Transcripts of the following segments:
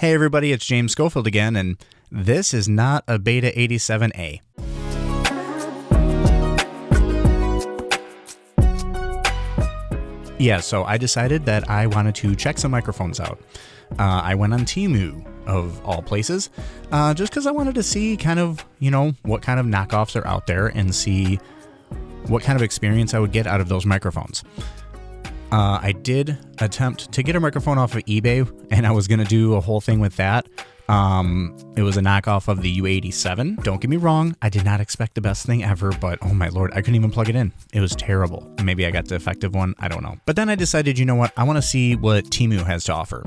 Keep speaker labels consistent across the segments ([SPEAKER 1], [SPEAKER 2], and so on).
[SPEAKER 1] Hey everybody, it's James Schofield again, and this is not a Beta87A. Yeah, so I decided that I wanted to check some microphones out. I went on Temu, of all places, just because I wanted to see kind of, what kind of knockoffs are out there and see what kind of experience I would get out of those microphones. I did attempt to get a microphone off of eBay, and I was going to do a whole thing with that. It was a knockoff of the U87. Don't get me wrong, I did not expect the best thing ever, but oh my lord, I couldn't even plug it in. It was terrible. Maybe I got the effective one, I don't know. But then I decided, you know what, I want to see what Temu has to offer.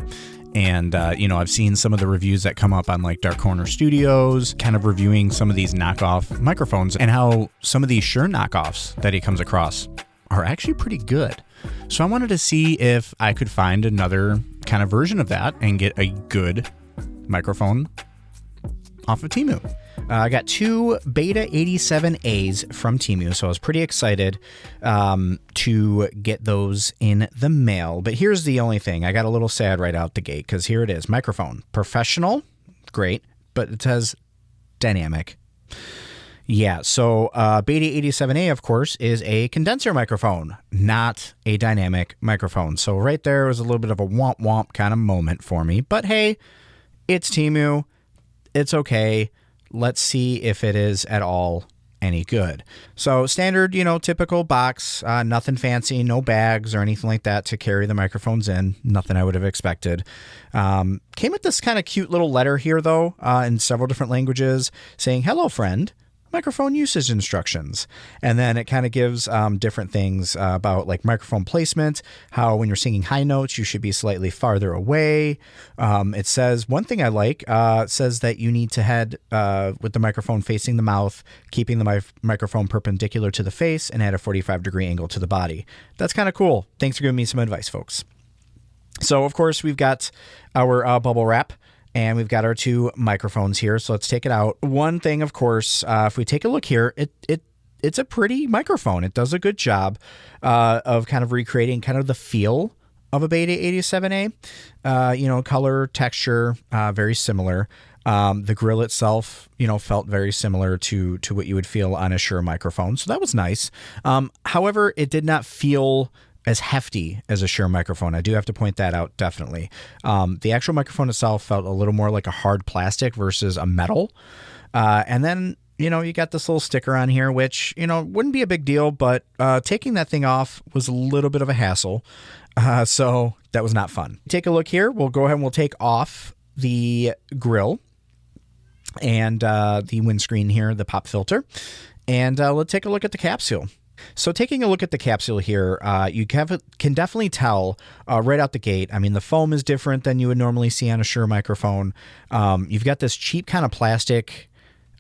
[SPEAKER 1] And, I've seen some of the reviews that come up on like Dark Corner Studios, kind of reviewing some of these knockoff microphones and how some of these Shure knockoffs that he comes across are actually pretty good. So I wanted to see if I could find another kind of version of that and get a good microphone off of Temu. I got two Beta87As from Temu, so I was pretty excited to get those in the mail. But here's the only thing. I got a little sad right out the gate because here it is. Microphone. Professional. Great. But it says dynamic. Yeah, so Beta87A, of course, is a condenser microphone, not a dynamic microphone. So right there was a little bit of a womp-womp kind of moment for me. But hey, it's Temu. It's okay. Let's see if it is at all any good. So standard, typical box, nothing fancy, no bags or anything like that to carry the microphones in. Nothing I would have expected. Came with this kind of cute little letter here, though, in several different languages saying, "Hello, friend. Microphone usage instructions." And then it kind of gives different things about like microphone placement, how when you're singing high notes, you should be slightly farther away. It says, one thing I like, says that you need to head with the microphone facing the mouth, keeping the microphone perpendicular to the face and at a 45-degree angle to the body. That's kind of cool. Thanks for giving me some advice, folks. So, of course, we've got our bubble wrap. And we've got our two microphones here, so let's take it out. One thing, of course, if we take a look here, it's a pretty microphone. It does a good job of kind of recreating kind of the feel of a Beta87A. Color, texture, very similar. The grill itself, felt very similar to what you would feel on a Shure microphone, so that was nice. However, it did not feel as hefty as a Shure microphone. I do have to point that out, definitely. The actual microphone itself felt a little more like a hard plastic versus a metal. And then, you got this little sticker on here, which, wouldn't be a big deal, but taking that thing off was a little bit of a hassle. So that was not fun. Take a look here. We'll go ahead and we'll take off the grill and the windscreen here, the pop filter. And let's take a look at the capsule. So taking a look at the capsule here, you can definitely tell right out the gate. I mean, the foam is different than you would normally see on a Shure microphone. You've got this cheap kind of plastic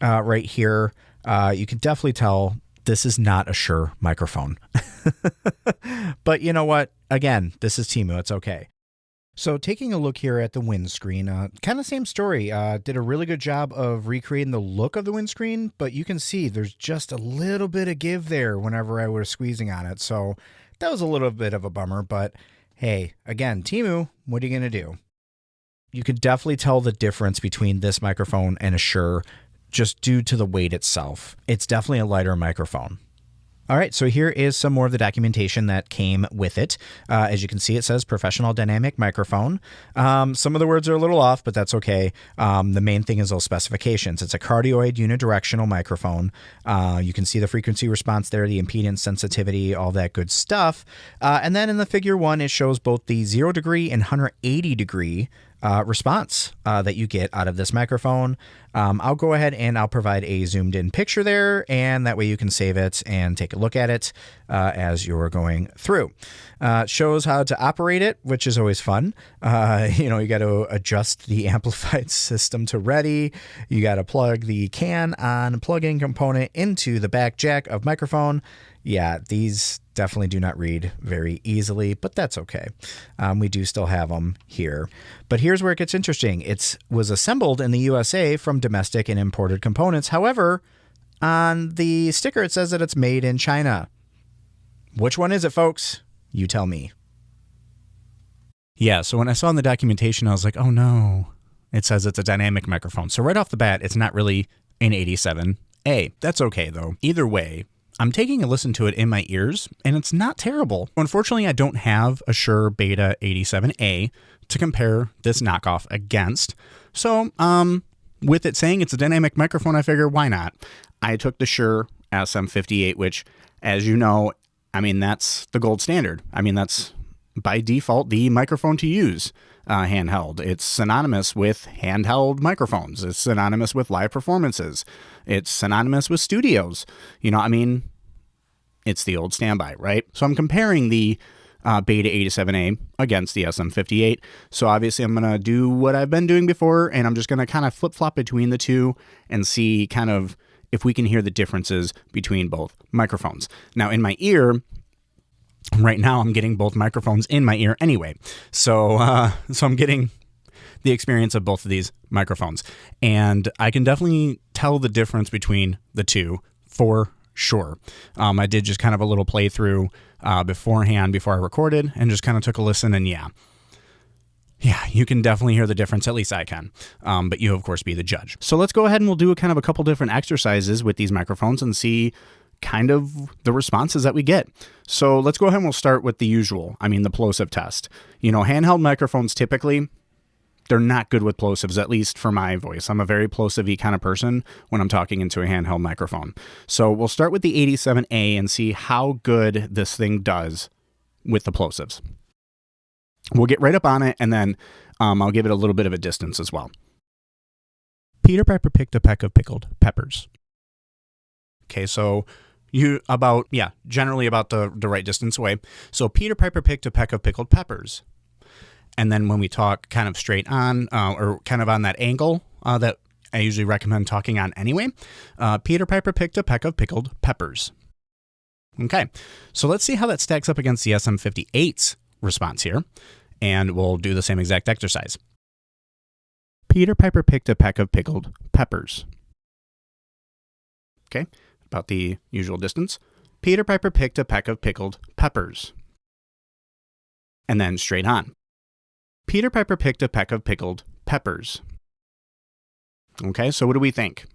[SPEAKER 1] right here. You can definitely tell this is not a Shure microphone. But you know what? Again, this is Temu. It's okay. So taking a look here at the windscreen, kind of same story. Did a really good job of recreating the look of the windscreen, but you can see there's just a little bit of give there whenever I was squeezing on it. So that was a little bit of a bummer, but hey, again, Temu, what are you going to do? You can definitely tell the difference between this microphone and a Shure just due to the weight itself. It's definitely a lighter microphone. All right, so here is some more of the documentation that came with it. As you can see, it says professional dynamic microphone. Some of the words are a little off, but that's okay. The main thing is those specifications. It's a cardioid unidirectional microphone. You can see the frequency response there, the impedance sensitivity, all that good stuff. And then in the figure 1, it shows both the 0 degree and 180 degree response that you get out of this microphone. I'll go ahead and I'll provide a zoomed in picture there, and that way you can save it and take a look at it as you're going through. It shows how to operate it, which is always fun. You got to adjust the amplified system to ready. You got to plug the CAN on plug-in component into the back jack of microphone. Yeah, these definitely do not read very easily, but that's okay. We do still have them here. But here's where it gets interesting. It was assembled in the USA from domestic and imported components. However, on the sticker, it says that it's made in China. Which one is it, folks? You tell me. Yeah, so when I saw in the documentation, I was like, oh no, it says it's a dynamic microphone. So right off the bat, it's not really an 87A. That's okay though. Either way, I'm taking a listen to it in my ears, and it's not terrible. Unfortunately, I don't have a Shure BETA87A to compare this knockoff against. So, with it saying it's a dynamic microphone, I figure, why not? I took the Shure SM58, which, as you know, I mean, that's the gold standard. I mean, that's by default the microphone to use handheld. It's synonymous with handheld microphones. It's synonymous with live performances. It's synonymous with studios. You know, I mean, it's the old standby, right? So I'm comparing the BETA87A against the SM58. So obviously I'm going to do what I've been doing before, and I'm just going to kind of flip-flop between the two and see kind of if we can hear the differences between both microphones. Now, in my ear, right now I'm getting both microphones in my ear anyway. So I'm getting the experience of both of these microphones. And I can definitely tell the difference between the two for sure. I did just kind of a little playthrough beforehand before I recorded and just kind of took a listen, and yeah, you can definitely hear the difference. At least I can. But you, of course, be the judge. So let's go ahead and we'll do a couple different exercises with these microphones and see kind of the responses that we get. So let's go ahead and we'll start with the usual. I mean, the plosive test. You know, handheld microphones typically, they're not good with plosives, at least for my voice. I'm a very plosive-y kind of person when I'm talking into a handheld microphone. So we'll start with the 87A and see how good this thing does with the plosives. We'll get right up on it, and then I'll give it a little bit of a distance as well. Peter Piper picked a peck of pickled peppers. Okay, so generally about the right distance away. So Peter Piper picked a peck of pickled peppers. And then when we talk kind of straight on, or kind of on that angle that I usually recommend talking on anyway, Peter Piper picked a peck of pickled peppers. Okay, so let's see how that stacks up against the SM58's response here. And we'll do the same exact exercise. Peter Piper picked a peck of pickled peppers. Okay, about the usual distance. Peter Piper picked a peck of pickled peppers. And then straight on. Peter Piper picked a peck of pickled peppers. Okay, so what do we think?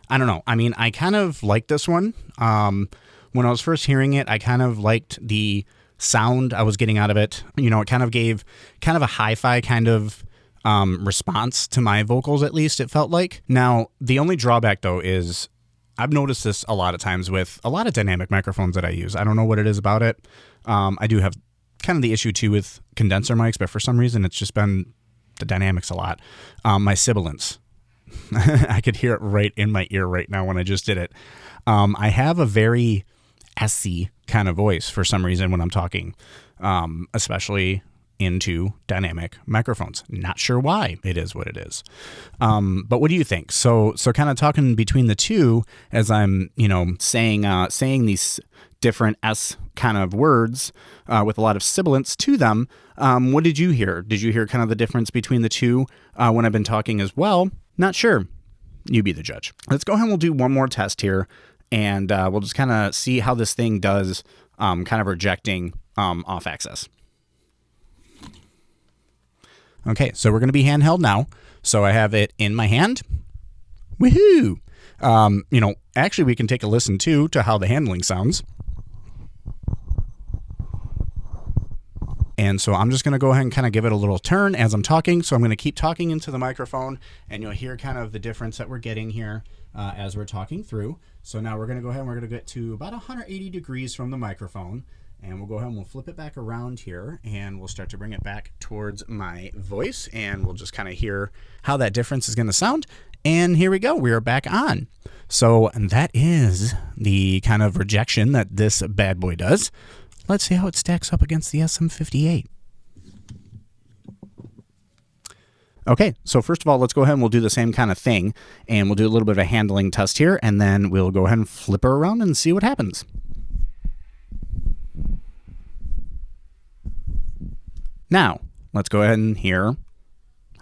[SPEAKER 1] I don't know. I mean, I kind of like this one. When I was first hearing it, I kind of liked the sound I was getting out of it. You know, it kind of gave kind of a hi-fi kind of response to my vocals, at least it felt like. Now, the only drawback, though, is I've noticed this a lot of times with a lot of dynamic microphones that I use. I don't know what it is about it. I do have kind of the issue too with condenser mics, but for some reason it's just been the dynamics a lot. My sibilance, I could hear it right in my ear right now when I just did it. I have a very SC kind of voice for some reason when I'm talking, especially into dynamic microphones. Not sure why. It is what it is. But what do you think? So kind of talking between the two as I'm, saying these different S kind of words with a lot of sibilance to them. What did you hear? Did you hear kind of the difference between the two when I've been talking as well? Not sure. You be the judge. Let's go ahead and we'll do one more test here, and we'll just kind of see how this thing does kind of rejecting off axis. Okay, so we're going to be handheld now. So I have it in my hand. Woohoo! Actually we can take a listen too to how the handling sounds. And so I'm just going to go ahead and kind of give it a little turn as I'm talking. So I'm going to keep talking into the microphone, and you'll hear kind of the difference that we're getting here as we're talking through. So now we're going to go ahead and we're going to get to about 180 degrees from the microphone. And we'll go ahead and we'll flip it back around here, and we'll start to bring it back towards my voice, and we'll just kind of hear how that difference is going to sound. And here we go. We are back on. So that is the kind of rejection that this bad boy does. Let's see how it stacks up against the SM58. Okay, so first of all, let's go ahead and we'll do the same kind of thing, and we'll do a little bit of a handling test here, and then we'll go ahead and flip her around and see what happens. Now, let's go ahead and hear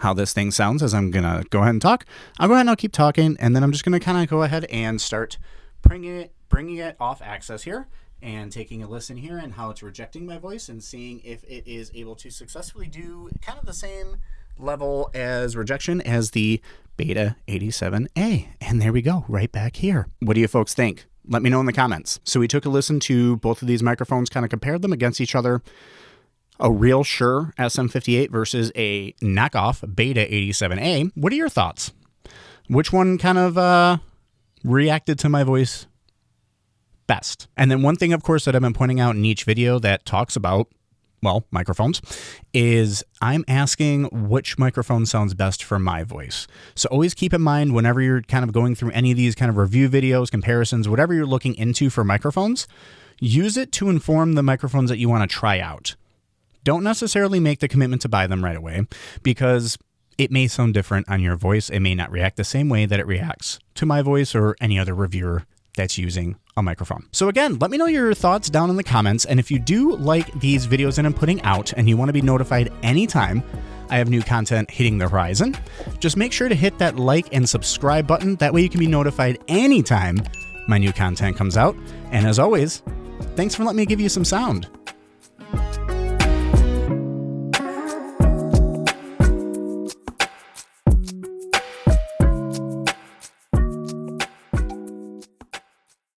[SPEAKER 1] how this thing sounds as I'm going to go ahead and talk. I'll go ahead and I'll keep talking, and then I'm just going to kind of go ahead and start bringing it off axis here and taking a listen here and how it's rejecting my voice and seeing if it is able to successfully do kind of the level as Rejection as the BETA87A. And there we go, right back here. What do you folks think? Let me know in the comments. So we took a listen to both of these microphones, kind of compared them against each other. A real Shure SM58 versus a knockoff BETA87A. What are your thoughts? Which one kind of reacted to my voice best? And then one thing, of course, that I've been pointing out in each video that talks about, well, microphones, is I'm asking which microphone sounds best for my voice. So always keep in mind whenever you're kind of going through any of these kind of review videos, comparisons, whatever you're looking into for microphones, use it to inform the microphones that you want to try out. Don't necessarily make the commitment to buy them right away, because it may sound different on your voice. It may not react the same way that it reacts to my voice or any other reviewer that's using a microphone. So again, let me know your thoughts down in the comments. And if you do like these videos that I'm putting out and you want to be notified anytime I have new content hitting the horizon, just make sure to hit that like and subscribe button. That way you can be notified anytime my new content comes out. And as always, thanks for letting me give you some sound.